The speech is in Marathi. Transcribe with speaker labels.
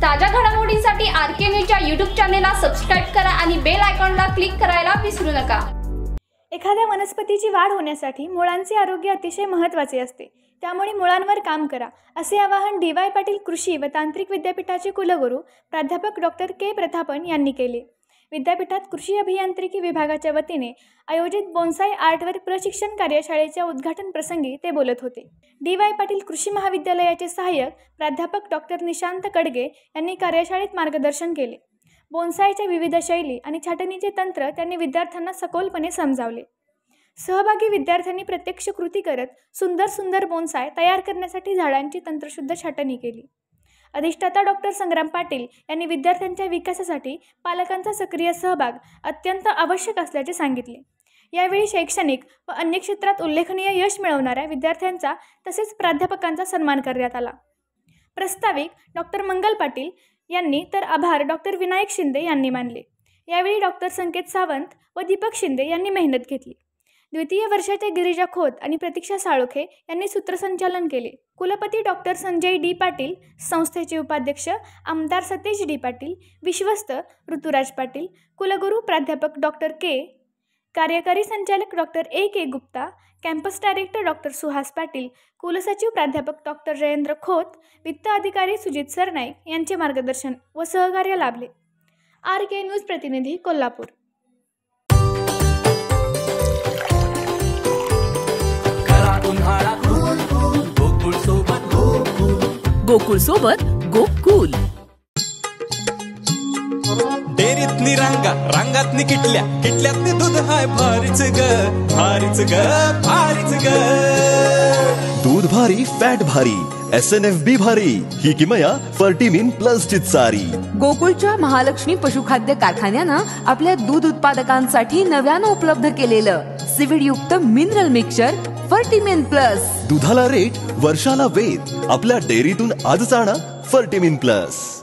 Speaker 1: ताज्या घडामोडींसाठी आरके न्यूजच्या YouTube चॅनेलला सबस्क्राइब करा आणि बेल आयकॉनला क्लिक करायला विसरू नका।
Speaker 2: एखाद्या वनस्पतीची वाढ होण्यासाठी मुळांचे आरोग्य अतिशय महत्त्वाचे असते, त्यामुळे मुळांवर काम करा, असे आवाहन DY पाटील कृषी व तांत्रिक विद्यापीठाचे कुलगुरू प्राध्यापक डॉक्टर के प्रतापन यांनी केले। विद्यापीठात कृषी अभियांत्रिकी विभागाच्या वतीने आयोजित बोन्साई आर्टवर प्रशिक्षण कार्यशाळेच्या उद्घाटन प्रसंगी ते बोलत होते। DY पाटील कृषी महाविद्यालयाचे सहाय्यक प्राध्यापक डॉक्टर निशांत कडगे यांनी कार्यशाळेत मार्गदर्शन केले। बोन्साईच्या विविध शैली आणि छाटणीचे तंत्र त्यांनी विद्यार्थ्यांना सखोलपणे समजावले। सहभागी विद्यार्थ्यांनी प्रत्यक्ष कृती करत सुंदर बोन्साय तयार करण्यासाठी झाडांची तंत्रशुद्ध छाटणी केली। अधिष्ठाता डॉक्टर संग्राम पाटील यांनी विद्यार्थ्यांच्या विकासासाठी पालकांचा सक्रिय सहभाग अत्यंत आवश्यक असल्याचे सांगितले। यावेळी शैक्षणिक व अन्य क्षेत्रात उल्लेखनीय यश मिळवणाऱ्या विद्यार्थ्यांचा तसेच प्राध्यापकांचा सन्मान करण्यात आला। प्रस्ताविक डॉक्टर मंगल पाटील यांनी तर आभार डॉक्टर विनायक शिंदे यांनी मानले। यावेळी डॉक्टर संकेत सावंत व दीपक शिंदे यांनी मेहनत घेतली। द्वितीय वर्षाच्या गिरिजा खोत आणि प्रतीक्षा साळोखे यांनी सूत्रसंचालन केले। कुलपती डॉक्टर संजय डी पाटील, संस्थेचे उपाध्यक्ष आमदार सतेज डी पाटील, विश्वस्त ऋतुराज पाटील, कुलगुरू प्राध्यापक डॉक्टर के, कार्यकारी संचालक doctor A.K. Gupta, campus director doctor Suhas Patil, कुलसचिव प्राध्यापक डॉक्टर जयेंद्र खोत, वित्त अधिकारी सुजित सरनाईक यांचे मार्गदर्शन व सहकार्य लाभले। RK न्यूज प्रतिनिधी कोल्हापूर।
Speaker 3: गोकुळ सोबत गोकुल
Speaker 4: डेअरीतली रांगातनी किटल्यातनी दूध हाय भारीच ग
Speaker 5: दूध भारी फॅट भारी SNFB भारी ही किमया फर्टिमिन प्लस ची चारी।
Speaker 3: गोकुळच्या महालक्ष्मी पशुखाद्य कारखान्यानं आपल्या दूध उत्पादकांसाठी नव्यानं उपलब्ध केलेलं सीविड युक्त मिनरल मिक्सचर फर्टिमिन प्लस।
Speaker 5: दुधाला रेट वर्षाला वेद आपल्या डेअरीतून आजच आणा फर्टिमिन प्लस।